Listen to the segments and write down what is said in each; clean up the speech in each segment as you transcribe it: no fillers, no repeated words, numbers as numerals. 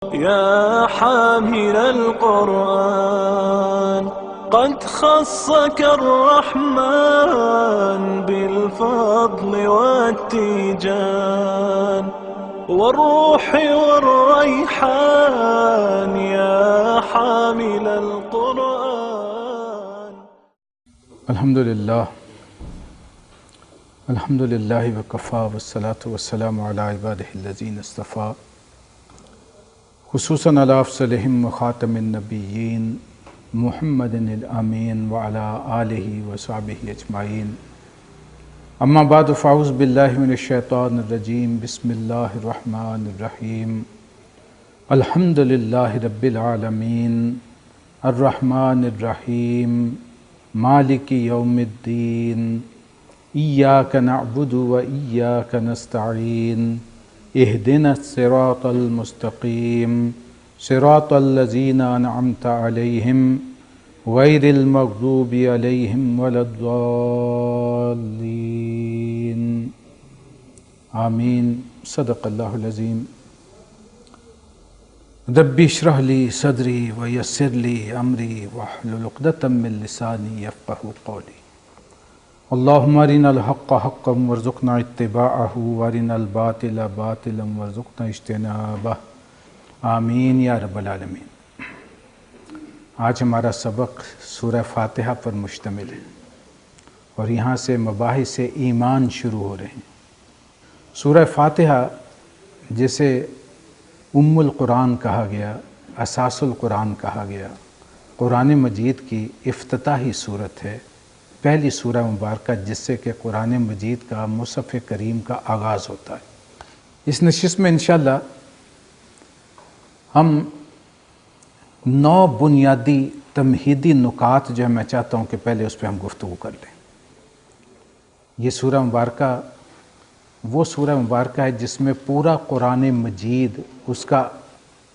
يا حامل القرآن قد خصك الرحمن بالفضل والتيجان والروح والريحان يا حامل القرآن. الحمد لله وكفى والصلاة والسلام على عباده الذين اصطفى خصوصاً على أفضلهم وخاتم النبيين محمد الأمين وعلى آله وصحبه أجمعين. أما بعد فأعوذ بالله من الشيطان الرجيم. بسم الله الرحمن الرحيم. الحمد لله رب العالمين الرحمن الرحيم مالك يوم الدين إياك نعبد وإياك نستعين اهدنا الصراط المستقيم صراط الذين أنعمت عليهم غير المغضوب عليهم ولا الضالين آمين. صدق الله العظيم. رب اشرح لي صدري ويسر لي أمري واحلل عقدة من لساني يفقهوا قولي. اللهم ارنا الحق حقا وارزقنا اتباعه وارنا الباطل باطلا وارزقنا اجتنابه آمین یا رب العالمین. آج ہمارا سبق سورہ فاتحہ پر مشتمل ہے اور یہاں سے مباحث ایمان شروع ہو رہے ہیں. سورہ فاتحہ جسے ام القرآن کہا گیا، اساس القرآن کہا گیا، قرآن مجید کی افتتاحی صورت ہے، پہلی سورہ مبارکہ جس سے کہ قرآن مجید کا مصحف کریم کا آغاز ہوتا ہے. اس نشست میں انشاءاللہ ہم 9 بنیادی تمہیدی نکات جو ہے میں چاہتا ہوں کہ پہلے اس پہ ہم گفتگو کر لیں. یہ سورہ مبارکہ وہ سورہ مبارکہ ہے جس میں پورا قرآن مجید اس کا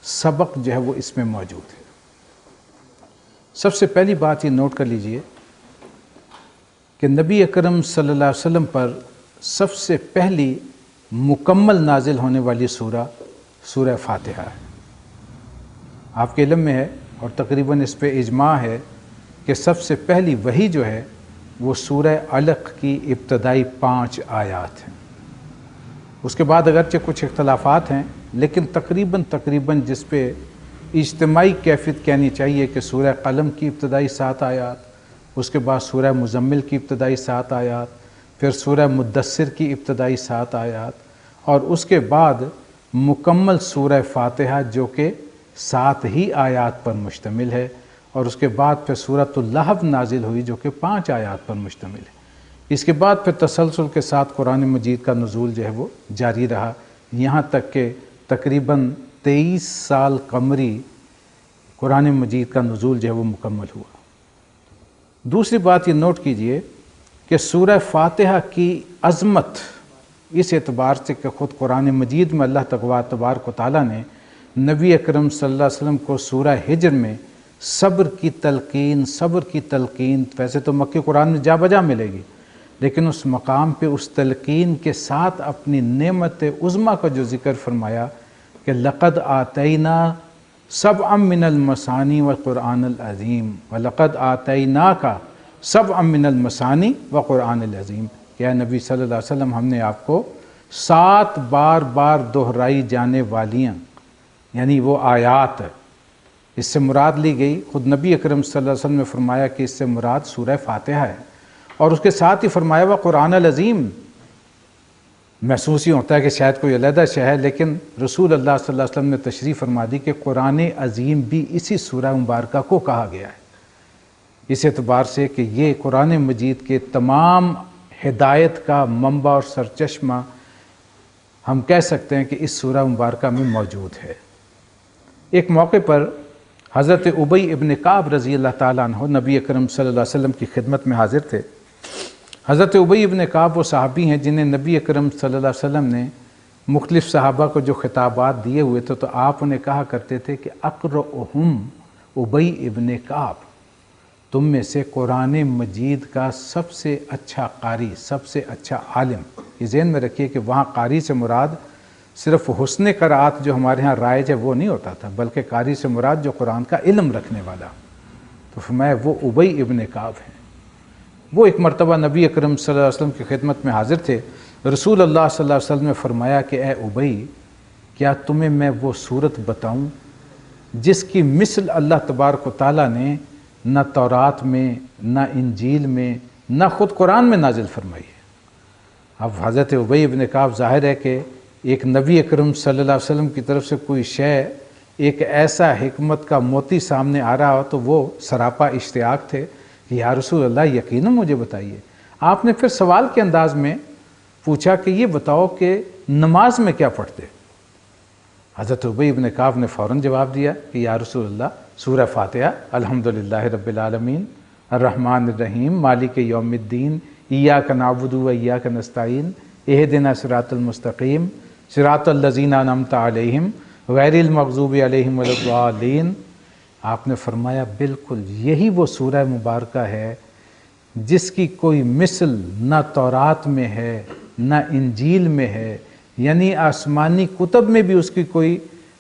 سبق جو ہے وہ اس میں موجود ہے. سب سے پہلی بات یہ نوٹ کر لیجئے کہ نبی اکرم صلی اللہ علیہ وسلم پر سب سے پہلی مکمل نازل ہونے والی سورہ فاتحہ ہے. آپ کے علم میں ہے اور تقریباً اس پہ اجماع ہے کہ سب سے پہلی وحی جو ہے وہ سورہ علق کی ابتدائی 5 آیات ہیں. اس کے بعد اگرچہ کچھ اختلافات ہیں لیکن تقریباً جس پہ اجتماعی کیفیت کہنی چاہیے کہ سورہ قلم کی ابتدائی 7 آیات، اس کے بعد سورہ مزمل کی ابتدائی 7 آیات، پھر سورہ مدثر کی ابتدائی 7 آیات، اور اس کے بعد مکمل سورہ فاتحہ جو کہ 7 ہی آیات پر مشتمل ہے، اور اس کے بعد پھر سورۃ اللہب نازل ہوئی جو کہ 5 آیات پر مشتمل ہے. اس کے بعد پھر تسلسل کے ساتھ قرآن مجید کا نزول جو ہے وہ جاری رہا، یہاں تک کہ تقریباً 23 سال قمری قرآن مجید کا نزول جو ہے وہ مکمل ہوا. دوسری بات یہ نوٹ کیجئے کہ سورہ فاتحہ کی عظمت اس اعتبار سے کہ خود قرآن مجید میں اللہ تبارک و تعالیٰ نے نبی اکرم صلی اللہ علیہ وسلم کو سورہ ہجر میں صبر کی تلقین ویسے تو مکی قرآن میں جا بجا ملے گی، لیکن اس مقام پہ اس تلقین کے ساتھ اپنی نعمت عظمیٰ کا جو ذکر فرمایا کہ لقد آتینا سبعا من المثانی والقرآن العظیم وَلَقَدْ آتَيْنَاكَ سبعا من المثانی وقرآن العظیم، کہ اے نبی صلی اللہ علیہ وسلم ہم نے آپ کو 7 بار دہرائی جانے والیاں یعنی وہ آیات اس سے مراد لی گئی. خود نبی اکرم صلی اللہ علیہ وسلم نے فرمایا کہ اس سے مراد سورہ فاتحہ ہے، اور اس کے ساتھ ہی فرمایا وقرآن العظیم. محسوس ہی ہوتا ہے کہ شاید کوئی علیحدہ شے ہے، لیکن رسول اللہ صلی اللہ علیہ وسلم نے تشریح فرما دی کہ قرآن عظیم بھی اسی سورہ مبارکہ کو کہا گیا ہے، اس اعتبار سے کہ یہ قرآن مجید کے تمام ہدایت کا منبع اور سرچشمہ ہم کہہ سکتے ہیں کہ اس سورہ مبارکہ میں موجود ہے. ایک موقع پر حضرت ابی ابن کعب رضی اللہ تعالیٰ عنہ نبی اکرم صلی اللہ علیہ وسلم کی خدمت میں حاضر تھے. حضرت ابی ابن کعب وہ صحابی ہیں جنہیں نبی اکرم صلی اللہ علیہ وسلم نے مختلف صحابہ کو جو خطابات دیے ہوئے تھے تو آپ انہیں کہا کرتے تھے کہ اقرؤہم ابی ابن کعب، تم میں سے قرآن مجید کا سب سے اچھا قاری، سب سے اچھا عالم. یہ ذہن میں رکھیے کہ وہاں قاری سے مراد صرف حسن قرأت جو ہمارے ہاں رائج ہے وہ نہیں ہوتا تھا، بلکہ قاری سے مراد جو قرآن کا علم رکھنے والا۔ تو فرمایا وہ ابی ابن کعب ہیں۔ وہ ایک مرتبہ نبی اکرم صلی اللہ علیہ وسلم کی خدمت میں حاضر تھے۔ رسول اللہ صلی اللہ علیہ وسلم نے فرمایا کہ اے ابی، کیا تمہیں میں وہ صورت بتاؤں جس کی مثل اللہ تبارک و تعالیٰ نے نہ تورات میں، نہ انجیل میں، نہ خود قرآن میں نازل فرمائی ہے۔ اب حضرت ابی ابن کعب ظاہر ہے کہ ایک نبی اکرم صلی اللہ علیہ وسلم کی طرف سے کوئی شے، ایک ایسا حکمت کا موتی سامنے آ رہا ہو تو وہ سراپا اشتیاق تھے کہ یا رسول اللہ یقیناً مجھے بتائیے۔ آپ نے پھر سوال کے انداز میں پوچھا کہ یہ بتاؤ کہ نماز میں کیا پڑھتے؟ حضرت ابی ابن کعب نے فوراً جواب دیا کہ یا رسول اللہ سورہ فاتحہ، الحمدللہ رب العالمین الرحمن الرحیم مالک یوم الدین ایاک نعبد و ایاک نستعین اہدنا صراط المستقیم صراط الذین انعمت علیہم غیر المغضوب علیہم ولا الضالین۔ آپ نے فرمایا بالکل یہی وہ سورہ مبارکہ ہے جس کی کوئی مثل نہ تورات میں ہے نہ انجیل میں ہے، یعنی آسمانی کتب میں بھی اس کی کوئی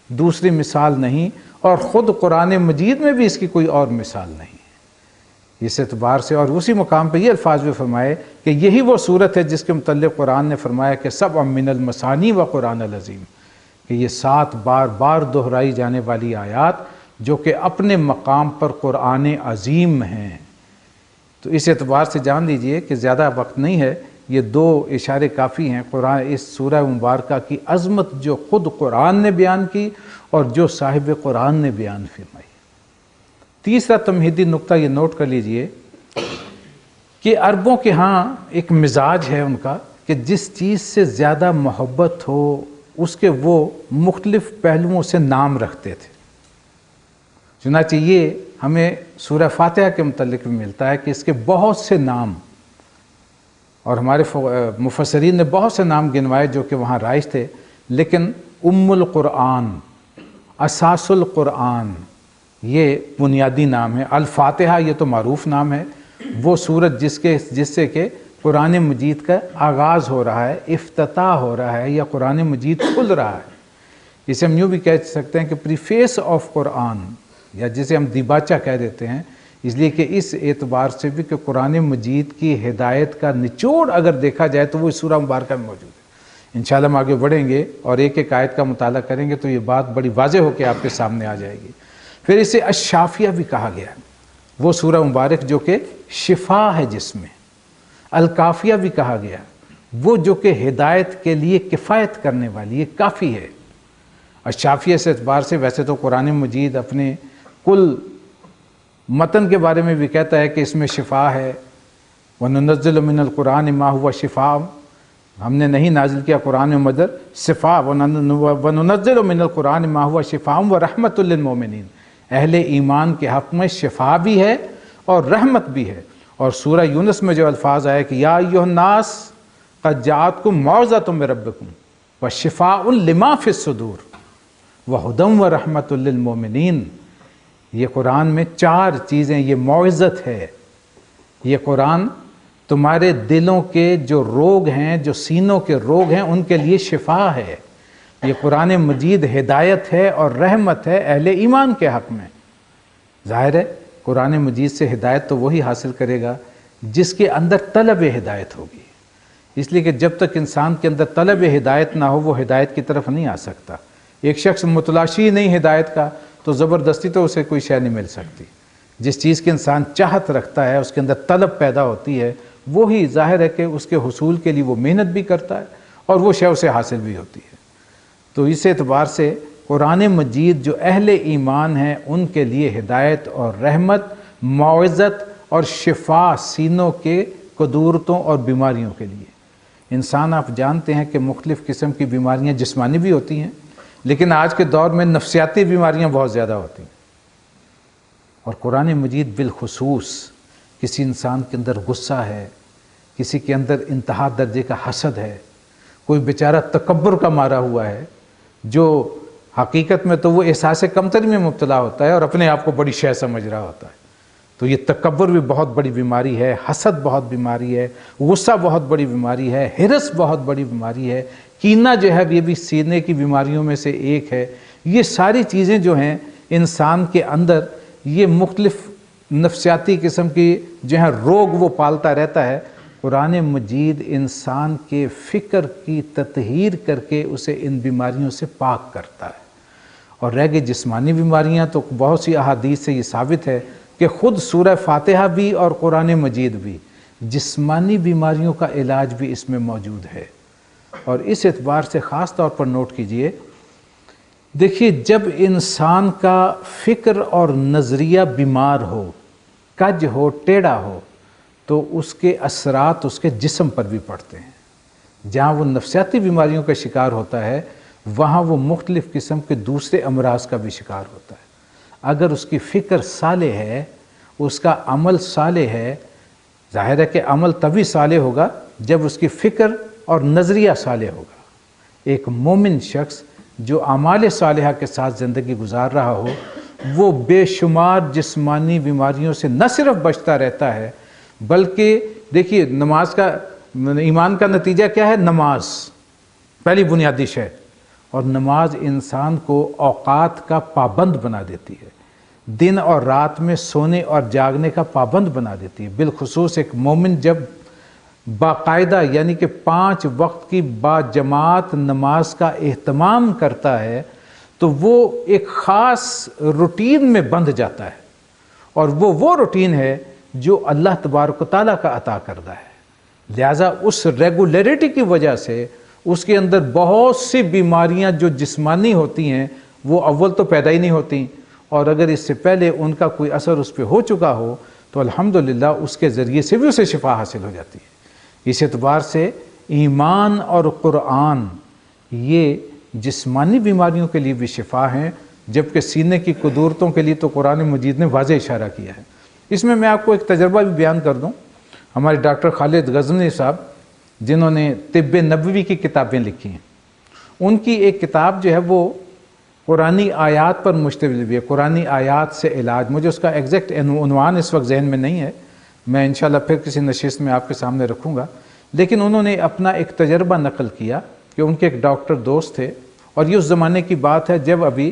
دوسری مثال نہیں، اور خود قرآن مجید میں بھی اس کی کوئی اور مثال نہیں۔ اس اعتبار سے اور اسی مقام پہ یہ الفاظ بھی فرمائے کہ یہی وہ صورت ہے جس کے متعلق قرآن نے فرمایا کہ سبع من المثانی و قرآن العظیم، کہ یہ 7 بار دہرائی جانے والی آیات جو کہ اپنے مقام پر قرآن عظیم ہیں۔ تو اس اعتبار سے جان لیجئے کہ زیادہ وقت نہیں ہے، یہ 2 اشارے کافی ہیں قرآن اس سورہ مبارکہ کی عظمت جو خود قرآن نے بیان کی اور جو صاحب قرآن نے بیان فرمائی۔ تیسرا تمہیدی نقطہ یہ نوٹ کر لیجئے کہ عربوں کے ہاں ایک مزاج ہے ان کا کہ جس چیز سے زیادہ محبت ہو اس کے وہ مختلف پہلوؤں سے نام رکھتے تھے۔ چنانچہ یہ ہمیں سورہ فاتحہ کے متعلق بھی ملتا ہے کہ اس کے بہت سے نام، اور ہمارے مفسرین نے بہت سے نام گنوائے جو کہ وہاں رائج تھے، لیکن ام القرآن، اساس القرآن یہ بنیادی نام ہے۔ الفاتحہ یہ تو معروف نام ہے، وہ سورت جس سے کہ قرآن مجید کا آغاز ہو رہا ہے، افتتاح ہو رہا ہے، یا قرآن مجید کھل رہا ہے۔ اسے ہم یوں بھی کہہ سکتے ہیں کہ پریفیس آف قرآن، یا جسے ہم دیباچہ کہہ دیتے ہیں، اس لیے کہ اس اعتبار سے بھی کہ قرآن مجید کی ہدایت کا نچوڑ اگر دیکھا جائے تو وہ اس سورہ مبارکہ میں موجود ہے۔ انشاءاللہ ہم آگے بڑھیں گے اور ایک ایک آیت کا مطالعہ کریں گے تو یہ بات بڑی واضح ہو کے آپ کے سامنے آ جائے گی۔ پھر اسے الشافیہ بھی کہا گیا، وہ سورہ مبارک جو کہ شفا ہے جس میں۔ الکافیہ بھی کہا گیا، وہ جو کہ ہدایت کے لیے کفایت کرنے والی ہے، کافی ہے۔ الشافیہ سے اعتبار سے ویسے تو قرآن مجید اپنے کل متن کے بارے میں بھی کہتا ہے کہ اس میں شفا ہے۔ وَنُنَزِّلُ مِنَ الْقُرْآنِ مَا هُوَ شِفَاءٌ، ہم نے نہیں نازل کیا قرآن میں مدر شفا، وَنُنَزِّلُ مِنَ الْقُرْآنِ مَا هُوَ شِفَاءٌ وَرَحْمَةٌ لِّلْمُؤْمِنِينَ، اہل ایمان کے حق میں شفا بھی ہے اور رحمت بھی ہے۔ اور سورہ یونس میں جو الفاظ آئے کہ یا ایھا الناس قد جاءتکم موعظۃ من ربکم وشفاء لما فی الصدور وہدی ورحمۃ للمؤمنین، یہ قرآن میں 4 چیزیں، یہ موعظت ہے، یہ قرآن تمہارے دلوں کے جو روگ ہیں، جو سینوں کے روگ ہیں، ان کے لیے شفا ہے۔ یہ قرآن مجید ہدایت ہے اور رحمت ہے اہل ایمان کے حق میں۔ ظاہر ہے قرآن مجید سے ہدایت تو وہی حاصل کرے گا جس کے اندر طلب ہدایت ہوگی، اس لیے کہ جب تک انسان کے اندر طلب ہدایت نہ ہو وہ ہدایت کی طرف نہیں آ سکتا۔ ایک شخص متلاشی نہیں ہدایت کا تو زبردستی تو اسے کوئی شے نہیں مل سکتی۔ جس چیز کے انسان چاہت رکھتا ہے، اس کے اندر طلب پیدا ہوتی ہے، وہی ظاہر ہے کہ اس کے حصول کے لیے وہ محنت بھی کرتا ہے اور وہ شے اسے حاصل بھی ہوتی ہے۔ تو اس اعتبار سے قرآن مجید جو اہل ایمان ہیں ان کے لیے ہدایت اور رحمت، موعظت اور شفا سینوں کے قدورتوں اور بیماریوں کے لیے۔ انسان آپ جانتے ہیں کہ مختلف قسم کی بیماریاں جسمانی بھی ہوتی ہیں، لیکن آج کے دور میں نفسیاتی بیماریاں بہت زیادہ ہوتی ہیں، اور قرآن مجید بالخصوص کسی انسان کے اندر غصہ ہے، کسی کے اندر انتہا درجے کا حسد ہے، کوئی بیچارہ تکبر کا مارا ہوا ہے، جو حقیقت میں تو وہ احساس کمتری میں مبتلا ہوتا ہے اور اپنے آپ کو بڑی شے سمجھ رہا ہوتا ہے، تو یہ تکبر بھی بہت بڑی بیماری ہے، حسد بہت بیماری ہے، غصہ بہت بڑی بیماری ہے، ہرس بہت بڑی بیماری ہے، کینہ جو ہے یہ بھی سینے کی بیماریوں میں سے ایک ہے۔ یہ ساری چیزیں جو ہیں انسان کے اندر یہ مختلف نفسیاتی قسم کی جو ہے روگ وہ پالتا رہتا ہے۔ قرآن مجید انسان کے فکر کی تطہیر کر کے اسے ان بیماریوں سے پاک کرتا ہے۔ اور رہ گئی جسمانی بیماریاں تو بہت سی احادیث سے یہ ثابت ہے کہ خود سورہ فاتحہ بھی اور قرآن مجید بھی جسمانی بیماریوں کا علاج بھی اس میں موجود ہے۔ اور اس اعتبار سے خاص طور پر نوٹ کیجئے، دیکھیے جب انسان کا فکر اور نظریہ بیمار ہو، کج ہو، ٹیڑھا ہو، تو اس کے اثرات اس کے جسم پر بھی پڑتے ہیں۔ جہاں وہ نفسیاتی بیماریوں کا شکار ہوتا ہے وہاں وہ مختلف قسم کے دوسرے امراض کا بھی شکار ہوتا ہے۔ اگر اس کی فکر صالح ہے، اس کا عمل صالح ہے، ظاہر ہے کہ عمل تبھی صالح ہوگا جب اس کی فکر اور نظریہ صالح ہوگا۔ ایک مومن شخص جو اعمال صالحہ کے ساتھ زندگی گزار رہا ہو وہ بے شمار جسمانی بیماریوں سے نہ صرف بچتا رہتا ہے بلکہ دیکھیے نماز کا ایمان کا نتیجہ کیا ہے؟ نماز پہلی بنیادی شے، اور نماز انسان کو اوقات کا پابند بنا دیتی ہے، دن اور رات میں سونے اور جاگنے کا پابند بنا دیتی ہے۔ بالخصوص ایک مومن جب باقاعدہ یعنی کہ 5 وقت کی باجماعت نماز کا اہتمام کرتا ہے تو وہ ایک خاص روٹین میں بندھ جاتا ہے، اور وہ روٹین ہے جو اللہ تبارک و تعالیٰ کا عطا کردہ ہے۔ لہٰذا اس ریگولیرٹی کی وجہ سے اس کے اندر بہت سی بیماریاں جو جسمانی ہوتی ہیں وہ اول تو پیدا ہی نہیں ہوتی، اور اگر اس سے پہلے ان کا کوئی اثر اس پہ ہو چکا ہو تو الحمدللہ اس کے ذریعے سے بھی اسے شفا حاصل ہو جاتی ہے۔ اس اعتبار سے ایمان اور قرآن یہ جسمانی بیماریوں کے لیے بھی شفا ہیں، جبکہ سینے کی قدورتوں کے لیے تو قرآن مجید نے واضح اشارہ کیا ہے۔ اس میں میں آپ کو ایک تجربہ بھی بیان کر دوں۔ ہمارے ڈاکٹر خالد غزنوی صاحب جنہوں نے طب نبوی کی کتابیں لکھی ہیں، ان کی ایک کتاب جو ہے وہ قرآنی آیات پر مشتمل بھی ہے، قرآنی آیات سے علاج۔ مجھے اس کا ایگزیکٹ عنوان اس وقت ذہن میں نہیں ہے، میں انشاءاللہ پھر کسی نشست میں آپ کے سامنے رکھوں گا، لیکن انہوں نے اپنا ایک تجربہ نقل کیا کہ ان کے ایک ڈاکٹر دوست تھے، اور یہ اس زمانے کی بات ہے جب ابھی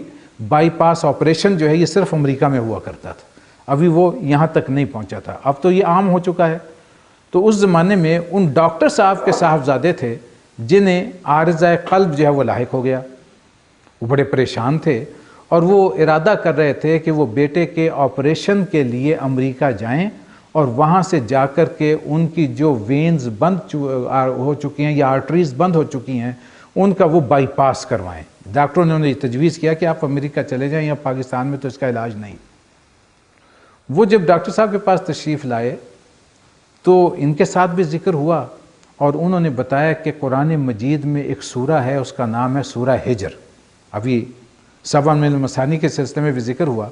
بائی پاس آپریشن جو ہے یہ صرف امریکہ میں ہوا کرتا تھا، ابھی وہ یہاں تک نہیں پہنچا تھا، اب تو یہ عام ہو چکا ہے۔ تو اس زمانے میں ان ڈاکٹر صاحب کے صاحبزادے تھے جنہیں عارضہ قلب جو ہے وہ لاحق ہو گیا، وہ بڑے پریشان تھے، اور وہ ارادہ کر رہے تھے کہ وہ بیٹے کے آپریشن کے لیے امریکہ جائیں اور وہاں سے جا کر کے ان کی جو وینز بند ہو چکی ہیں یا آرٹریز بند ہو چکی ہیں ان کا وہ بائی پاس کروائیں۔ ڈاکٹروں نے انہیں تجویز کیا کہ آپ امریکہ چلے جائیں، یا پاکستان میں تو اس کا علاج نہیں۔ وہ جب ڈاکٹر صاحب کے پاس تشریف لائے تو ان کے ساتھ بھی ذکر ہوا، اور انہوں نے بتایا کہ قرآن مجید میں ایک سورہ ہے، اس کا نام ہے سورہ ہجر، ابھی 7 من المثانی کے سلسلے میں بھی ذکر ہوا،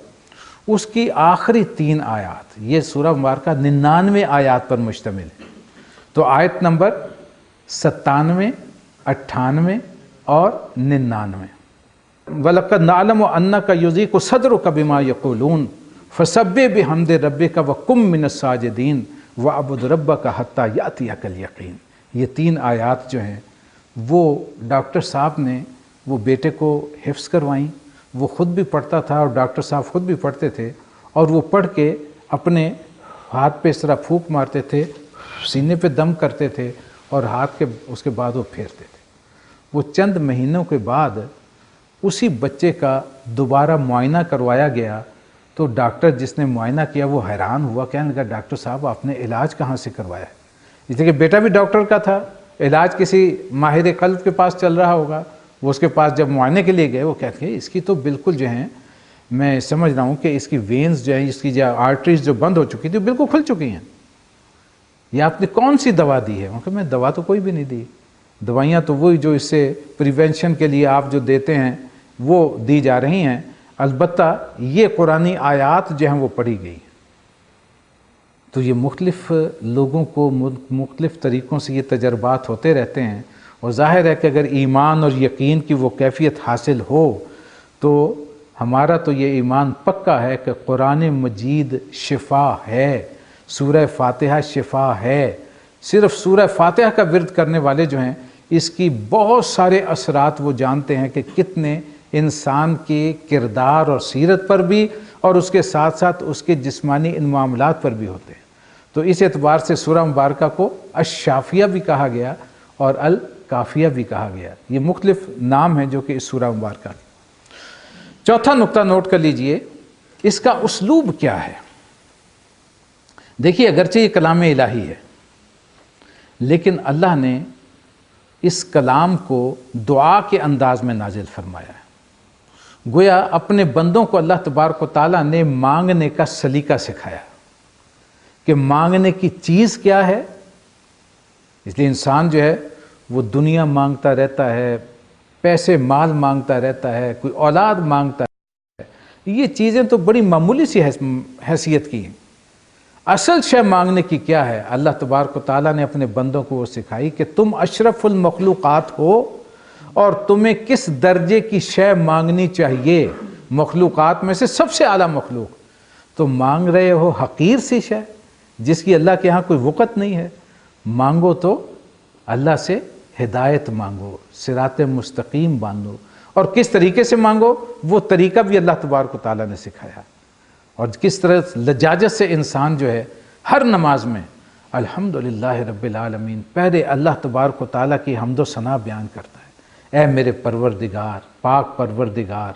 اس کی آخری 3 آیات، یہ سورہ مبارکہ 99 آیات پر مشتمل ہے۔ تو آیت نمبر 97، 98 اور 99، وَلَقَدْ نَعْلَمُ أَنَّكَ يُضِيقُ صَدْرُكَ بِمَا يَقُولُونَ فَسَبِّحْ بِحَمْدِ رَبِّكَ وَكُن مِّنَ السَّاجِدِينَ وَاعْبُدْ رَبَّكَ حَتَّى يَأْتِيَكَ الْيَقِينُ۔ یہ 3 آیات جو ہیں وہ ڈاکٹر صاحب نے وہ بیٹے کو حفظ کروائیں، وہ خود بھی پڑھتا تھا اور ڈاکٹر صاحب خود بھی پڑھتے تھے، اور وہ پڑھ کے اپنے ہاتھ پہ اس طرح پھونک مارتے تھے، سینے پہ دم کرتے تھے، اور ہاتھ کے اس کے بعد وہ پھیرتے تھے۔ وہ چند مہینوں کے بعد اسی بچے کا دوبارہ معائنہ کروایا گیا، تو ڈاکٹر جس نے معائنہ کیا وہ حیران ہوا، کہنے لگا ڈاکٹر صاحب آپ نے علاج کہاں سے کروایا ہے؟ اس لیے کہ بیٹا بھی ڈاکٹر کا تھا، علاج کسی ماہر قلب کے پاس چل رہا ہوگا۔ وہ اس کے پاس جب معائنے کے لیے گئے، وہ کہتے ہیں اس کی تو بالکل جو ہیں میں سمجھ رہا ہوں کہ اس کی وینز جو ہیں، اس کی جو آرٹریز جو بند ہو چکی تھی بالکل کھل چکی ہیں، یہ آپ نے کون سی دوا دی ہے؟ وہ کہ میں دوا تو کوئی بھی نہیں دی، دوائیاں تو وہی جو اس سے پریونشن کے لیے آپ جو دیتے ہیں وہ دی جا رہی ہیں، البتہ یہ قرآنی آیات جو ہیں وہ پڑھی گئی۔ تو یہ مختلف لوگوں کو مختلف طریقوں سے یہ تجربات ہوتے رہتے ہیں، اور ظاہر ہے کہ اگر ایمان اور یقین کی وہ کیفیت حاصل ہو تو ہمارا تو یہ ایمان پکا ہے کہ قرآن مجید شفا ہے، سورہ فاتحہ شفا ہے۔ صرف سورہ فاتحہ کا ورد کرنے والے جو ہیں اس کی بہت سارے اثرات وہ جانتے ہیں کہ کتنے انسان کے کردار اور سیرت پر بھی اور اس کے ساتھ ساتھ اس کے جسمانی ان معاملات پر بھی ہوتے ہیں۔ تو اس اعتبار سے سورہ مبارکہ کو الشافیہ بھی کہا گیا اور الکافیہ بھی کہا گیا۔ یہ مختلف نام ہیں جو کہ اس سورہ مبارکہ کے۔ چوتھا نقطہ نوٹ کر لیجئے، اس کا اسلوب کیا ہے۔ دیکھیے اگرچہ یہ کلام الہی ہے لیکن اللہ نے اس کلام کو دعا کے انداز میں نازل فرمایا ہے۔ گویا اپنے بندوں کو اللہ تبارک و تعالیٰ نے مانگنے کا سلیقہ سکھایا کہ مانگنے کی چیز کیا ہے۔ اس لیے انسان جو ہے وہ دنیا مانگتا رہتا ہے، پیسے مال مانگتا رہتا ہے، کوئی اولاد مانگتا ہے، یہ چیزیں تو بڑی معمولی سی حیثیت کی ہیں۔ اصل شے مانگنے کی کیا ہے؟ اللہ تبارک و تعالیٰ نے اپنے بندوں کو وہ سکھائی کہ تم اشرف المخلوقات ہو اور تمہیں کس درجے کی شے مانگنی چاہیے۔ مخلوقات میں سے سب سے اعلیٰ مخلوق تو مانگ رہے ہو حقیر سی شے جس کی اللہ کے ہاں کوئی وقت نہیں ہے۔ مانگو تو اللہ سے ہدایت مانگو، صراط مستقیم مانگو، اور کس طریقے سے مانگو وہ طریقہ بھی اللہ تبارک و تعالیٰ نے سکھایا، اور کس طرح لجاجت سے انسان جو ہے ہر نماز میں الحمدللہ رب العالمین پہلے اللہ تبارک و تعالیٰ کی حمد و ثنا بیان کرتا ہے۔ اے میرے پروردگار، پاک پروردگار،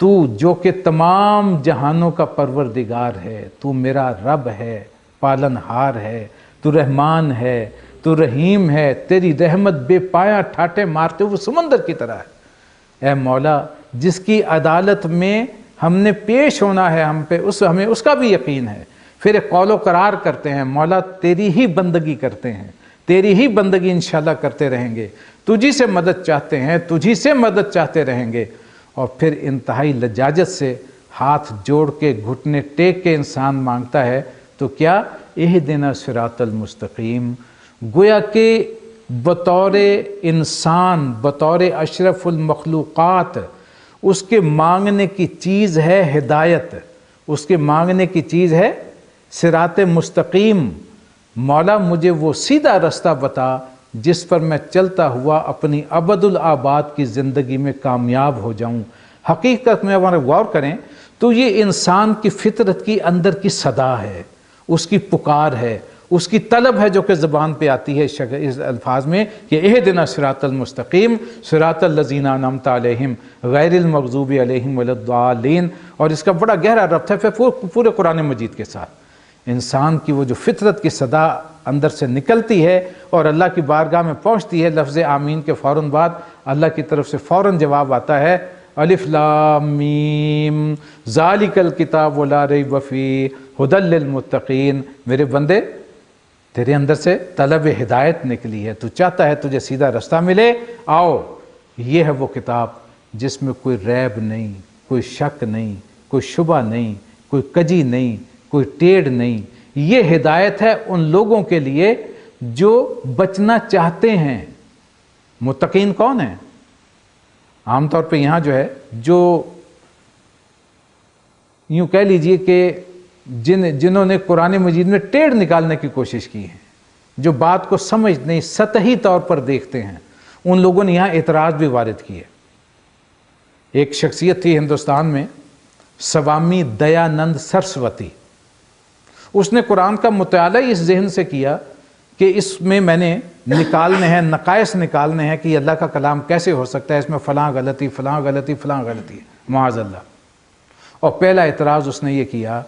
تو جو کہ تمام جہانوں کا پروردگار ہے، تو میرا رب ہے، پالن ہار ہے، تو رحمان ہے، تو رحیم ہے، تیری رحمت بے پایا ٹھاٹے مارتے ہوئے سمندر کی طرح ہے۔ اے مولا، جس کی عدالت میں ہم نے پیش ہونا ہے، ہمیں اس کا بھی یقین ہے، پھر ایک قول و قرار کرتے ہیں، مولا تیری ہی بندگی کرتے ہیں، تیری ہی بندگی انشاءاللہ کرتے رہیں گے، تجھی سے مدد چاہتے ہیں، تجھی سے مدد چاہتے رہیں گے، اور پھر انتہائی لجاجت سے ہاتھ جوڑ کے گھٹنے ٹیک کے انسان مانگتا ہے تو کیا؟ اہدنا الصراط المستقیم۔ گویا کہ بطور انسان، بطور اشرف المخلوقات اس کے مانگنے کی چیز ہے ہدایت، اس کے مانگنے کی چیز ہے صراط مستقیم۔ مولا مجھے وہ سیدھا رستہ بتا جس پر میں چلتا ہوا اپنی ابد الآباد کی زندگی میں کامیاب ہو جاؤں۔ حقیقت میں اگر غور کریں تو یہ انسان کی فطرت کی اندر کی صدا ہے، اس کی پکار ہے، اس کی طلب ہے جو کہ زبان پہ آتی ہے اس الفاظ میں کہ اہدنا الصراط المستقیم صراط الذین انعمت علیہم غیر المغضوب علیہم ولا الضالین۔ اور اس کا بڑا گہرا ربط ہے پورے قرآن مجید کے ساتھ۔ انسان کی وہ جو فطرت کی صدا اندر سے نکلتی ہے اور اللہ کی بارگاہ میں پہنچتی ہے، لفظ آمین کے فوراً بعد اللہ کی طرف سے فوراً جواب آتا ہے الف لام میم ذالک الکتاب لا ریب فیہ ھدی للمتقین۔ میرے بندے، تیرے اندر سے طلب ہدایت نکلی ہے، تو چاہتا ہے تجھے سیدھا رستہ ملے، آؤ یہ ہے وہ کتاب جس میں کوئی ریب نہیں، کوئی شک نہیں، کوئی شبہ نہیں، کوئی کجی نہیں، کوئی ٹیڑھ نہیں۔ یہ ہدایت ہے ان لوگوں کے لیے جو بچنا چاہتے ہیں۔ متقین کون ہیں؟ عام طور پہ یہاں جو ہے جو یوں کہہ لیجئے کہ جنہوں نے قرآن مجید میں ٹیڑھ نکالنے کی کوشش کی ہے، جو بات کو سمجھ نہیں، سطحی طور پر دیکھتے ہیں، ان لوگوں نے یہاں اعتراض بھی وارد کیے۔ ایک شخصیت تھی ہندوستان میں، سوامی دیانند سرسوتی۔ اس نے قرآن کا مطالعہ اس ذہن سے کیا کہ اس میں میں نے نکالنے ہیں، نقائص نکالنے ہیں کہ یہ اللہ کا کلام کیسے ہو سکتا ہے، اس میں فلاں غلطی فلاں غلطی فلاں غلطی ہے، معاذ اللہ۔ اور پہلا اعتراض اس نے یہ کیا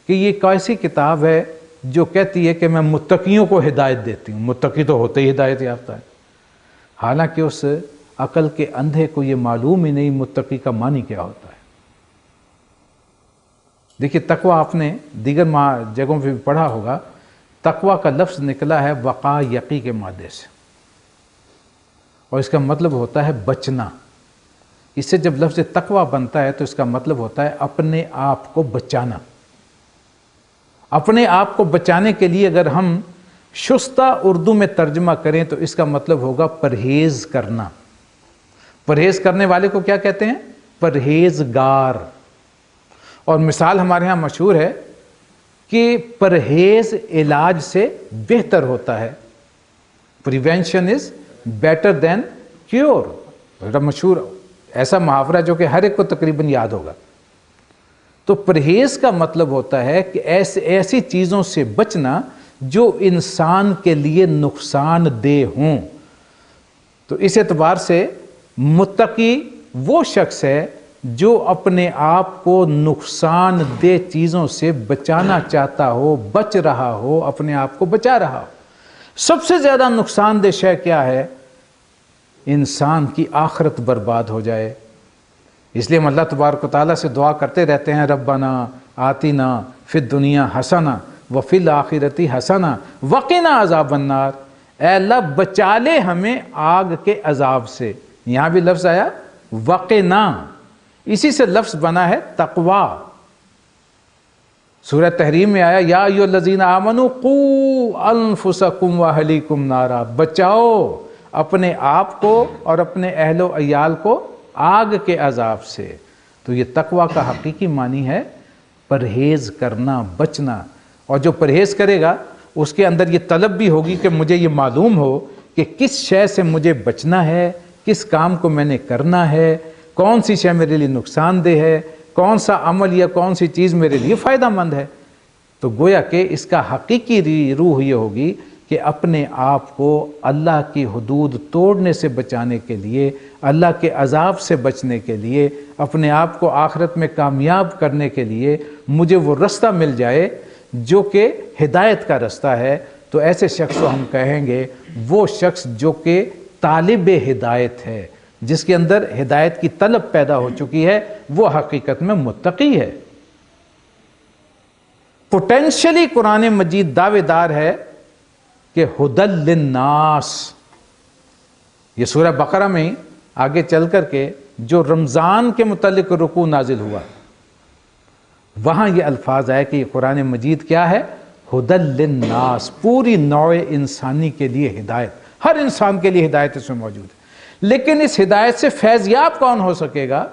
کہ یہ کیسی کتاب ہے جو کہتی ہے کہ میں متقیوں کو ہدایت دیتی ہوں۔ متقی تو ہوتے ہی ہدایت یافتہ ہے، حالانکہ اس عقل کے اندھے کو یہ معلوم ہی نہیں متقی کا معنی کیا ہوتا ہے۔ دیکھیے تقوی آپ نے دیگر جگہوں پہ بھی پڑھا ہوگا، تقوی کا لفظ نکلا ہے وقا یقی کے مادے سے، اور اس کا مطلب ہوتا ہے بچنا۔ اس سے جب لفظ تقوی بنتا ہے تو اس کا مطلب ہوتا ہے اپنے آپ کو بچانا۔ اپنے آپ کو بچانے کے لیے اگر ہم شستہ اردو میں ترجمہ کریں تو اس کا مطلب ہوگا پرہیز کرنا۔ پرہیز کرنے والے کو کیا کہتے ہیں؟ پرہیزگار. اور مثال ہمارے ہاں مشہور ہے کہ پرہیز علاج سے بہتر ہوتا ہے. Prevention is better than cure. مشہور ایسا محاورہ جو کہ ہر ایک کو تقریباً یاد ہوگا. تو پرہیز کا مطلب ہوتا ہے کہ ایسی چیزوں سے بچنا جو انسان کے لیے نقصان دہ ہوں. تو اس اعتبار سے متقی وہ شخص ہے جو اپنے آپ کو نقصان دہ چیزوں سے بچانا چاہتا ہو, بچ رہا ہو, اپنے آپ کو بچا رہا ہو. سب سے زیادہ نقصان دہ شے کیا ہے؟ انسان کی آخرت برباد ہو جائے. اس لیے ہم اللہ تبارک و تعالیٰ سے دعا کرتے رہتے ہیں, ربنا آتنا فی الدنیا حسنہ وفی الآخرۃ حسنہ وقنا عذاب النار. اے اللہ بچا لے ہمیں آگ کے عذاب سے. یہاں بھی لفظ آیا وقنا, اسی سے لفظ بنا ہے تقوی. سورہ تحریم میں آیا یا ایھا الذین آمنوا قوا انفسکم واہلیکم نارا. بچاؤ اپنے آپ کو اور اپنے اہل و عیال کو آگ کے عذاب سے. تو یہ تقوی کا حقیقی معنی ہے پرہیز کرنا, بچنا. اور جو پرہیز کرے گا اس کے اندر یہ طلب بھی ہوگی کہ مجھے یہ معلوم ہو کہ کس شے سے مجھے بچنا ہے, کس کام کو میں نے کرنا ہے, کون سی شے میرے لیے نقصان دہ ہے, کون سا عمل یا کون سی چیز میرے لیے فائدہ مند ہے. تو گویا کہ اس کا حقیقی روح یہ ہوگی کہ اپنے آپ کو اللہ کی حدود توڑنے سے بچانے کے لیے, اللہ کے عذاب سے بچنے کے لیے, اپنے آپ کو آخرت میں کامیاب کرنے کے لیے مجھے وہ رستہ مل جائے جو کہ ہدایت کا رستہ ہے. تو ایسے شخص کو ہم کہیں گے وہ شخص جو کہ طالب ہدایت ہے, جس کے اندر ہدایت کی طلب پیدا ہو چکی ہے, وہ حقیقت میں متقی ہے. پوٹینشلی قرآن مجید دعوے دار ہے کہ ہدی للناس. یہ سورہ بقرہ میں آگے چل کر کے جو رمضان کے متعلق رکوع نازل ہوا, وہاں یہ الفاظ آئے کہ یہ قرآن مجید کیا ہے؟ ہدی للناس, پوری نوع انسانی کے لیے ہدایت, ہر انسان کے لیے ہدایت اس میں موجود ہے. لیکن اس ہدایت سے فیض یاب کون ہو سکے گا؟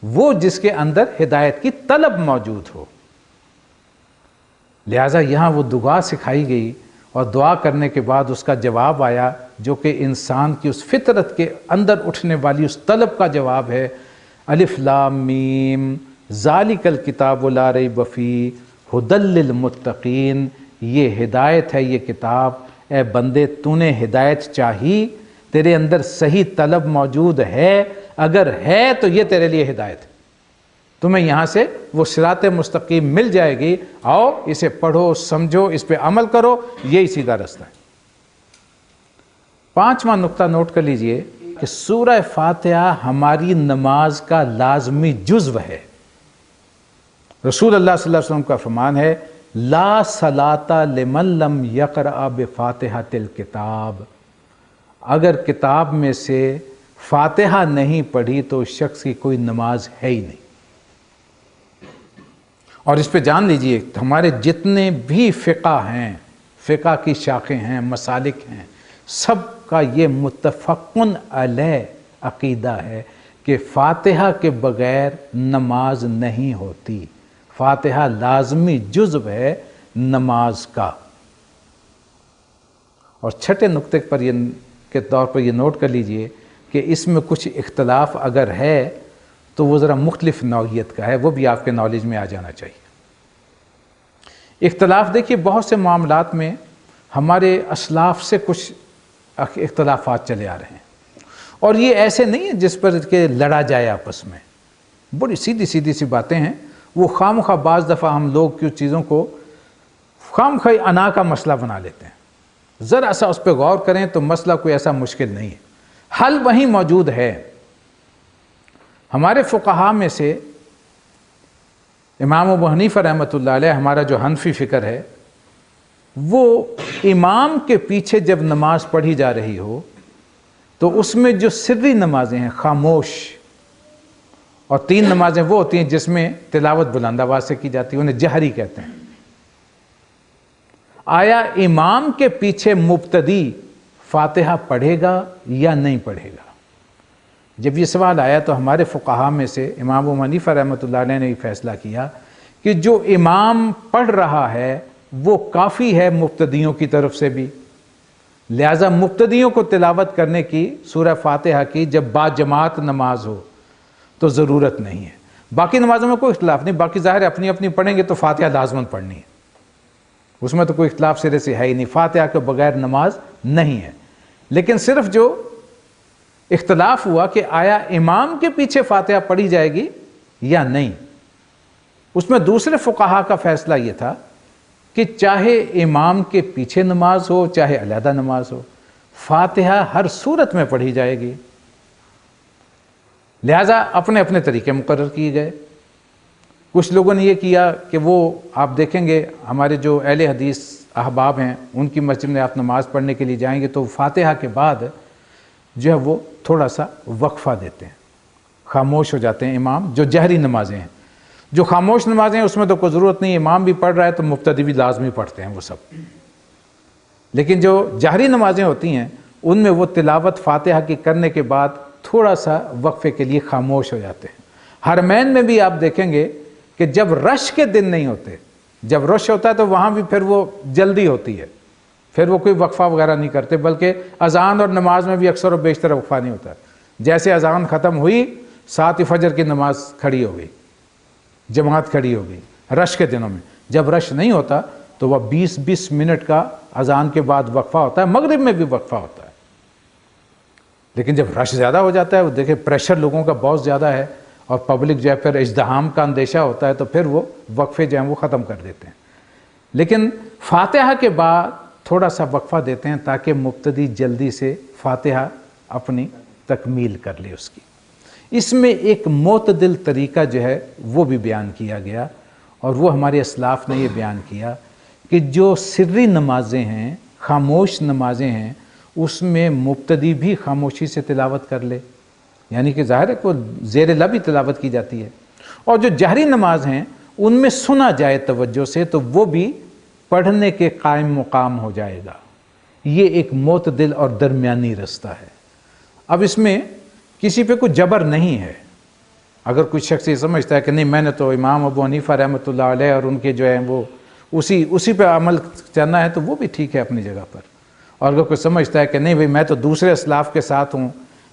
وہ جس کے اندر ہدایت کی طلب موجود ہو. لہٰذا یہاں وہ دعا سکھائی گئی اور دعا کرنے کے بعد اس کا جواب آیا جو کہ انسان کی اس فطرت کے اندر اٹھنے والی اس طلب کا جواب ہے. الف لام میم ذالک الکتاب لا ریب فیہ ھدی للمتقین. یہ ہدایت ہے, یہ کتاب. اے بندے تو نے ہدایت چاہی, تیرے اندر صحیح طلب موجود ہے, اگر ہے تو یہ تیرے لیے ہدایت ہے. تمہیں یہاں سے وہ صراط مستقیم مل جائے گی. آؤ اسے پڑھو, سمجھو, اس پہ عمل کرو, یہی سیدھا رستہ ہے. 5واں نقطہ نوٹ کر لیجئے کہ سورہ فاتحہ ہماری نماز کا لازمی جزو ہے. رسول اللہ صلی اللہ علیہ وسلم کا فرمان ہے لا صلاۃ لمن لم یقرأ بفاتحۃ الکتاب. اگر کتاب میں سے فاتحہ نہیں پڑھی تو اس شخص کی کوئی نماز ہے ہی نہیں. اور اس پہ جان لیجئے ہمارے جتنے بھی فقہ ہیں, فقہ کی شاخیں ہیں, مسالک ہیں, سب کا یہ متفقن علیہ عقیدہ ہے کہ فاتحہ کے بغیر نماز نہیں ہوتی. فاتحہ لازمی جزو ہے نماز کا. اور چھٹے نقطے پر کے طور پر یہ نوٹ کر لیجئے کہ اس میں کچھ اختلاف اگر ہے تو وہ ذرا مختلف نوعیت کا ہے, وہ بھی آپ کے نالج میں آ جانا چاہیے. اختلاف دیکھیے بہت سے معاملات میں ہمارے اسلاف سے کچھ اختلافات چلے آ رہے ہیں, اور یہ ایسے نہیں ہے جس پر کہ لڑا جائے آپس میں. بڑی سیدھی سیدھی سی باتیں ہیں. وہ خواہ بعض دفعہ ہم لوگ کچھ چیزوں کو خواہ انا کا مسئلہ بنا لیتے ہیں. ذرا سا اس پہ غور کریں تو مسئلہ کوئی ایسا مشکل نہیں ہے, حل وہیں موجود ہے. ہمارے فقہاء میں سے امام ابو حنیفہ رحمۃ اللہ علیہ, ہمارا جو حنفی فکر ہے, وہ امام کے پیچھے جب نماز پڑھی جا رہی ہو تو اس میں جو سری نمازیں ہیں خاموش, اور 3 نمازیں وہ ہوتی ہیں جس میں تلاوت بلند آواز سے کی جاتی ہے, انہیں جہری کہتے ہیں. آیا امام کے پیچھے مبتدی فاتحہ پڑھے گا یا نہیں پڑھے گا؟ جب یہ سوال آیا تو ہمارے فقہا میں سے امام ابو حنیفہ رحمۃ اللہ علیہ نے یہ فیصلہ کیا کہ جو امام پڑھ رہا ہے وہ کافی ہے مبتدیوں کی طرف سے بھی، لہٰذا مبتدیوں کو تلاوت کرنے کی سورہ فاتحہ کی جب با جماعت نماز ہو تو ضرورت نہیں ہے۔ باقی نمازوں میں کوئی اختلاف نہیں، باقی ظاہر ہے اپنی اپنی پڑھیں گے تو فاتحہ لازماً پڑھنی ہے، اس میں تو کوئی اختلاف سرے سے ہے ہی نہیں، فاتحہ کے بغیر نماز نہیں ہے۔ لیکن صرف جو اختلاف ہوا کہ آیا امام کے پیچھے فاتحہ پڑھی جائے گی یا نہیں، اس میں دوسرے فقہا کا فیصلہ یہ تھا کہ چاہے امام کے پیچھے نماز ہو چاہے علیحدہ نماز ہو، فاتحہ ہر صورت میں پڑھی جائے گی، لہذا اپنے اپنے طریقے مقرر کیے گئے۔ کچھ لوگوں نے یہ کیا کہ وہ آپ دیکھیں گے ہمارے جو اہل حدیث احباب ہیں ان کی مسجد میں آپ نماز پڑھنے کے لیے جائیں گے تو فاتحہ کے بعد جو ہے وہ تھوڑا سا وقفہ دیتے ہیں، خاموش ہو جاتے ہیں امام۔ جو جہری نمازیں ہیں، جو خاموش نمازیں ہیں اس میں تو کوئی ضرورت نہیں، امام بھی پڑھ رہا ہے تو مقتدی بھی لازمی پڑھتے ہیں وہ سب، لیکن جو جہری نمازیں ہوتی ہیں ان میں وہ تلاوت فاتحہ کی کرنے کے بعد تھوڑا سا وقفے کے لیے خاموش ہو جاتے ہیں۔ حرمین میں بھی آپ دیکھیں گے کہ جب رش کے دن نہیں ہوتے، جب رش ہوتا ہے تو وہاں بھی پھر وہ جلدی ہوتی ہے، پھر وہ کوئی وقفہ وغیرہ نہیں کرتے، بلکہ اذان اور نماز میں بھی اکثر و بیشتر وقفہ نہیں ہوتا ہے۔ جیسے اذان ختم ہوئی ساتھ ہی فجر کی نماز کھڑی ہو گئی، جماعت کھڑی ہو گئی رش کے دنوں میں۔ جب رش نہیں ہوتا تو وہ 20-20 منٹ کا اذان کے بعد وقفہ ہوتا ہے، مغرب میں بھی وقفہ ہوتا ہے۔ لیکن جب رش زیادہ ہو جاتا ہے، وہ دیکھیں پریشر لوگوں کا بہت زیادہ ہے اور پبلک جو ہے پھر ازدحام کا اندیشہ ہوتا ہے تو پھر وہ وقفے جو ہیں وہ ختم کر دیتے ہیں۔ لیکن فاتحہ کے بعد تھوڑا سا وقفہ دیتے ہیں تاکہ مبتدی جلدی سے فاتحہ اپنی تکمیل کر لے اس کی۔ اس میں ایک معتدل طریقہ جو ہے وہ بھی بیان کیا گیا، اور وہ ہمارے اسلاف نے یہ بیان کیا کہ جو سری نمازیں ہیں، خاموش نمازیں ہیں، اس میں مبتدی بھی خاموشی سے تلاوت کر لے، یعنی کہ ظاہر ہے کہ زیر لب ہی تلاوت کی جاتی ہے، اور جو جہری نماز ہیں ان میں سنا جائے توجہ سے تو وہ بھی پڑھنے کے قائم مقام ہو جائے گا۔ یہ ایک معتدل اور درمیانی رستہ ہے۔ اب اس میں کسی پہ کوئی جبر نہیں ہے۔ اگر کوئی شخص یہ سمجھتا ہے کہ نہیں میں نے تو امام ابو حنیفہ رحمۃ اللہ علیہ اور ان کے جو ہیں وہ اسی پہ عمل کرنا ہے تو وہ بھی ٹھیک ہے اپنی جگہ پر، اور اگر کوئی سمجھتا ہے کہ نہیں بھئی میں تو دوسرے اسلاف کے ساتھ ہوں،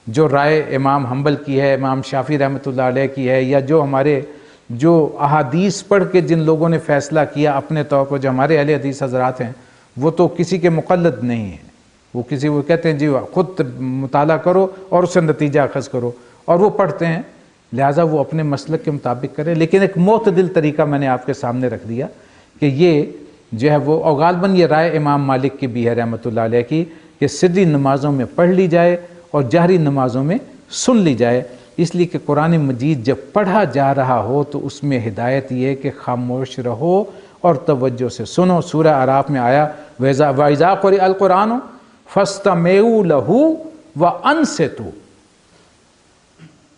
جو رائے امام حنبل کی ہے، امام شافعی رحمۃ اللہ علیہ کی ہے، یا جو ہمارے جو احادیث پڑھ کے جن لوگوں نے فیصلہ کیا اپنے طور پر، جو ہمارے اہل حدیث حضرات ہیں، وہ تو کسی کے مقلد نہیں ہیں، وہ کہتے ہیں جی خود مطالعہ کرو اور اس سے نتیجہ اخذ کرو، اور وہ پڑھتے ہیں، لہٰذا وہ اپنے مسلک کے مطابق کریں۔ لیکن ایک معتدل طریقہ میں نے آپ کے سامنے رکھ دیا کہ یہ جو ہے وہ، اور غالباً یہ رائے امام مالک کی بھی ہے رحمۃ اللہ علیہ کی، کہ سری نمازوں میں پڑھ لی جائے اور جہری نمازوں میں سن لی جائے، اس لیے کہ قرآن مجید جب پڑھا جا رہا ہو تو اس میں ہدایت یہ ہے کہ خاموش رہو اور توجہ سے سنو۔ سورہ اعراف میں آیا وَإِذَا قُرِئَ الْقُرْآنُ فَاسْتَمِعُوا لَهُ وَأَنصِتُوا،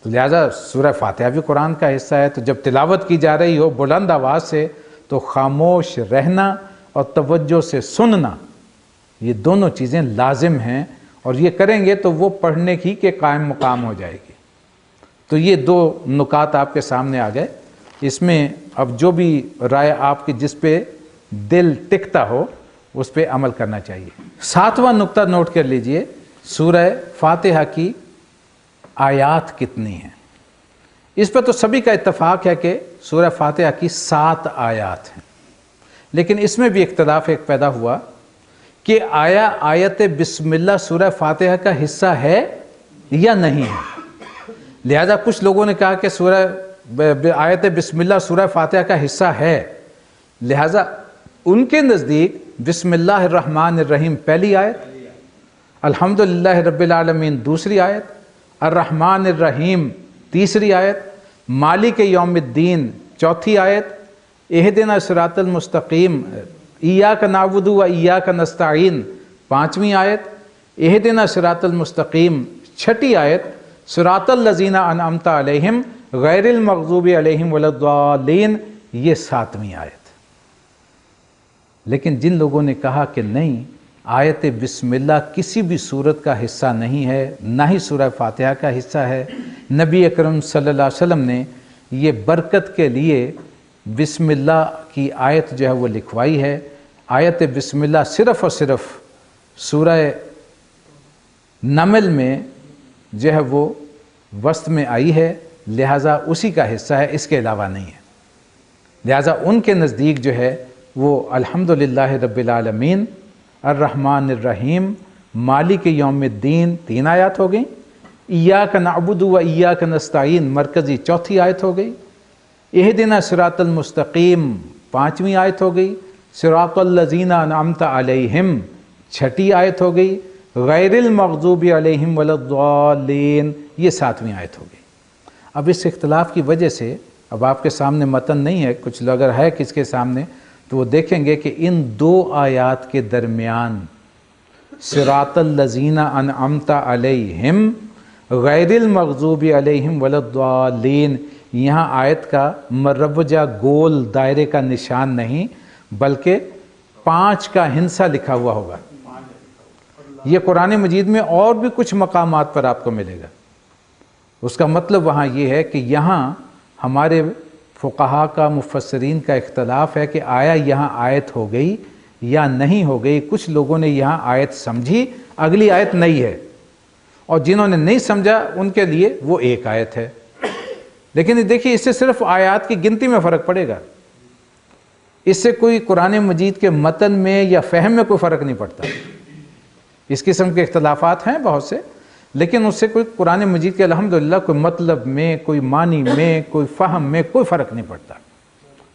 تو لہٰذا سورہ فاتحہ بھی قرآن کا حصہ ہے، تو جب تلاوت کی جا رہی ہو بلند آواز سے تو خاموش رہنا اور توجہ سے سننا، یہ دونوں چیزیں لازم ہیں، اور یہ کریں گے تو وہ پڑھنے کی کے قائم مقام ہو جائے گی۔ تو یہ دو نکات آپ کے سامنے آ گئے، اس میں اب جو بھی رائے آپ کی جس پہ دل ٹکتا ہو اس پہ عمل کرنا چاہیے۔ 7واں نقطہ نوٹ کر لیجئے، سورہ فاتحہ کی آیات کتنی ہیں؟ اس پہ تو سبھی کا اتفاق ہے کہ سورہ فاتحہ کی 7 آیات ہیں، لیکن اس میں بھی اختلاف ایک پیدا ہوا کہ آیا آیت بسم اللہ سورہ فاتحہ کا حصہ ہے یا نہیں ہے۔ لہذا کچھ لوگوں نے کہا کہ آیت بسم اللہ سورہ فاتحہ کا حصہ ہے، لہذا ان کے نزدیک بسم اللہ الرحمن الرحیم پہلی آیت، الحمدللہ رب العالمین دوسری آیت، الرحمن الرحیم تیسری آیت، مالک یوم الدین چوتھی آیت، اہدنا صراط المستقیم ایاک نعبد و ایاک نستعین پانچویں آیت، اہدنا صراط المستقیم چھٹی آیت، صراط الذین انعمت علیہم غیر المغضوب علیہم ولا الضالین یہ 7ویں آیت۔ لیکن جن لوگوں نے کہا کہ نہیں آیت بسم اللہ کسی بھی صورت کا حصہ نہیں ہے، نہ ہی سورہ فاتحہ کا حصہ ہے۔ نبی اکرم صلی اللہ علیہ وسلم نے یہ برکت کے لیے بسم اللہ کی آیت جو ہے وہ لکھوائی ہے۔ آیت بسم اللہ صرف اور صرف سورہ نمل میں جو ہے وہ وسط میں آئی ہے، لہٰذا اسی کا حصہ ہے، اس کے علاوہ نہیں ہے۔ لہٰذا ان کے نزدیک جو ہے وہ الحمدللہ رب العالمین، الرحمن الرحیم، مالک یوم الدین 3 آیات ہو گئیں، ایاک نعبد و ایاک نستعین مرکزی 4تھی آیت ہو گئی، اہدنا صراط المستقیم 5ویں آیت ہو گئی، صراط الذین انعمت علیہم 6ٹھی آیت ہو گئی، غیر المغضوب علیہم ولا الضالین یہ 7ویں آیت ہو گئی۔ اب اس اختلاف کی وجہ سے اب آپ کے سامنے متن نہیں ہے، کچھ لوگ اگر ہے کس کے سامنے تو وہ دیکھیں گے کہ ان 2 آیات کے درمیان صراط الذین انعمت علیہم غیر المغضوب علیہم ولا الضالین، یہاں آیت کا مربجہ گول دائرے کا نشان نہیں بلکہ 5 کا ہندسہ لکھا ہوا ہوگا۔ یہ قرآن مجید میں اور بھی کچھ مقامات پر آپ کو ملے گا۔ اس کا مطلب وہاں یہ ہے کہ یہاں ہمارے فقہا کا، مفسرین کا اختلاف ہے کہ آیا یہاں آیت ہو گئی یا نہیں ہو گئی۔ کچھ لوگوں نے یہاں آیت سمجھی، اگلی آیت نہیں ہے، اور جنہوں نے نہیں سمجھا ان کے لیے وہ ایک آیت ہے۔ لیکن دیکھیے اس سے صرف آیات کی گنتی میں فرق پڑے گا، اس سے کوئی قرآن مجید کے متن میں یا فہم میں کوئی فرق نہیں پڑتا۔ اس قسم کے اختلافات ہیں بہت سے، لیکن اس سے کوئی قرآن مجید کے الحمدللہ کوئی مطلب میں، کوئی معنی میں، کوئی فہم میں کوئی فرق نہیں پڑتا۔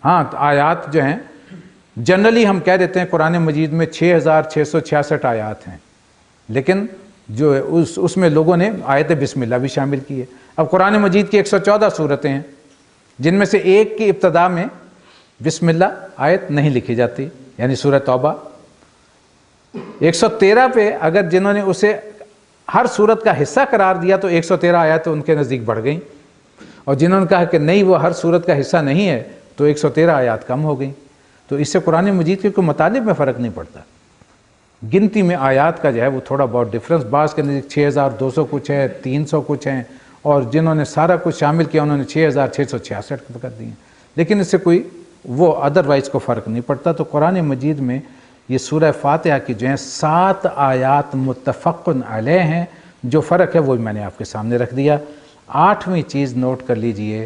ہاں آیات جو ہیں جنرلی ہم کہہ دیتے ہیں قرآن مجید میں 6666 آیات ہیں، لیکن جو اس میں لوگوں نے آیت بسم اللہ بھی شامل کی ہے۔ اب قرآن مجید کی 114 صورتیں ہیں، جن میں سے ایک کی ابتدا میں بسم اللہ آیت نہیں لکھی جاتی، یعنی سورہ توبہ۔ 113 پہ اگر جنہوں نے اسے ہر صورت کا حصہ قرار دیا تو 113 آیات ان کے نزدیک بڑھ گئیں، اور جنہوں نے کہا کہ نہیں وہ ہر صورت کا حصہ نہیں ہے تو 113 آیات کم ہو گئیں۔ تو اس سے قرآن مجید کے کوئی مطالب میں فرق نہیں پڑتا، گنتی میں آیات کا جو ہے وہ تھوڑا بہت ڈفرنس، بعض کے نزدیک 6200 کچھ ہے، 300 کچھ ہیں، اور جنہوں نے سارا کچھ شامل کیا انہوں نے 6666 کر دیے، لیکن اس سے کوئی وہ ادروائز کو فرق نہیں پڑتا۔ تو قرآن مجید میں یہ سورہ فاتحہ کی جو ہیں 7 آیات متفقن علیہ ہیں، جو فرق ہے وہ میں نے آپ کے سامنے رکھ دیا۔ 8ویں چیز نوٹ کر لیجئے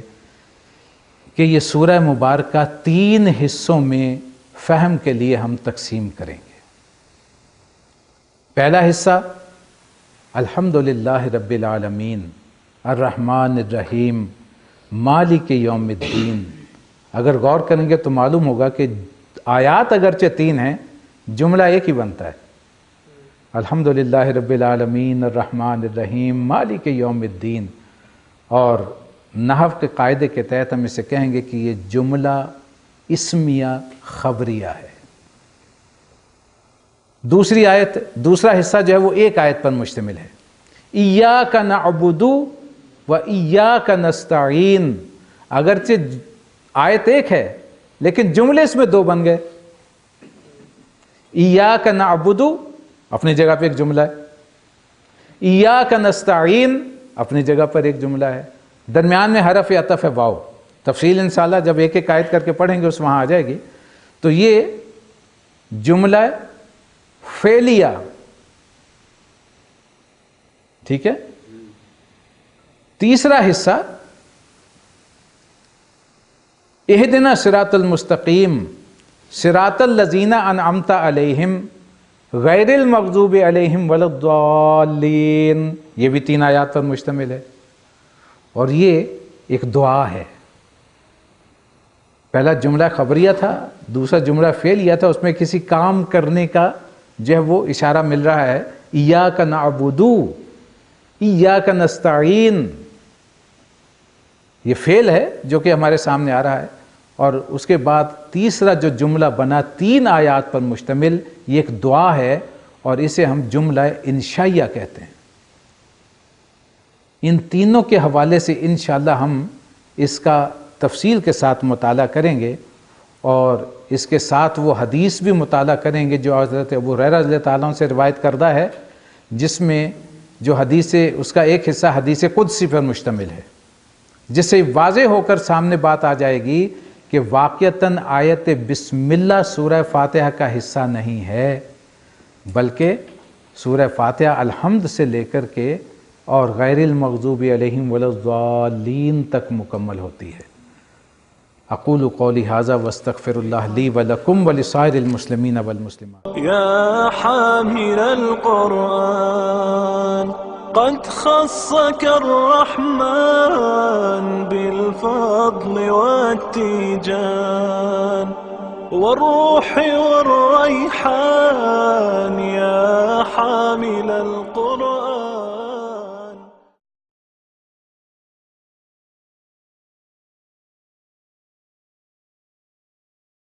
کہ یہ سورہ مبارکہ 3 حصوں میں فہم کے لیے ہم تقسیم کریں گے۔ پہلا حصہ الحمدللہ رب العالمین الرحمن الرحیم مالک یوم الدین۔ اگر غور کریں گے تو معلوم ہوگا کہ آیات اگرچہ 3 ہیں، جملہ ایک ہی بنتا ہے، الحمدللہ رب العالمین الرحمن الرحیم مالک یوم الدین، اور نحو کے قاعدے کے تحت ہم اسے کہیں گے کہ یہ جملہ اسمیہ خبریہ ہے۔ دوسری آیت، دوسرا حصہ جو ہے وہ ایک آیت پر مشتمل ہے، ایاک نعبد و ایاک نستعین۔ اگرچہ آیت ایک ہے لیکن جملے اس میں 2 بن گئے۔ ایاک نعبد اپنی جگہ پہ ایک جملہ ہے، ایاک نستعین اپنی جگہ پر ایک جملہ ہے، درمیان میں حرف عطف ہے واو۔ تفصیل انشاءاللہ جب ایک ایک آیت کر کے پڑھیں گے اس وہاں آ جائے گی۔ تو یہ جملہ فعلیہ، ٹھیک ہے۔ تیسرا حصہ اہدنا صراط المستقیم صراط الذین انعمت علیہم غیر المغضوب علیہم ولا الضالین، یہ بھی 3 آیات پر مشتمل ہے، اور یہ ایک دعا ہے۔ پہلا جملہ خبریہ تھا، دوسرا جملہ فعلیہ تھا، اس میں کسی کام کرنے کا جو ہے وہ اشارہ مل رہا ہے، ایاک نعبد ایاک نستعین، یہ فعل ہے جو کہ ہمارے سامنے آ رہا ہے، اور اس کے بعد تیسرا جو جملہ بنا 3 آیات پر مشتمل، یہ ایک دعا ہے، اور اسے ہم جملہ انشائیہ کہتے ہیں۔ ان تینوں کے حوالے سے انشاءاللہ ہم اس کا تفصیل کے ساتھ مطالعہ کریں گے، اور اس کے ساتھ وہ حدیث بھی مطالعہ کریں گے جو حضرت ابو ہریرہ رضی اللہ تعالیٰ عنہ سے روایت کردہ ہے، جس میں جو حدیث اس کا ایک حصہ حدیث قدسی پر مشتمل ہے، جس سے واضح ہو کر سامنے بات آ جائے گی کہ واقعتاً آیت بسم اللہ سورہ فاتحہ کا حصہ نہیں ہے، بلکہ سورہ فاتحہ الحمد سے لے کر کے اور غیر المغضوب علیہم ولا الضالین تک مکمل ہوتی ہے۔ اقول قولی ھذا واستغفر اللہ لی ولکم ولسائر المسلمین والمسلمات۔ يا حامل القرآن قد خصك الرحمن بالفضل والتيجان والروح والريحان يا حامل القرآن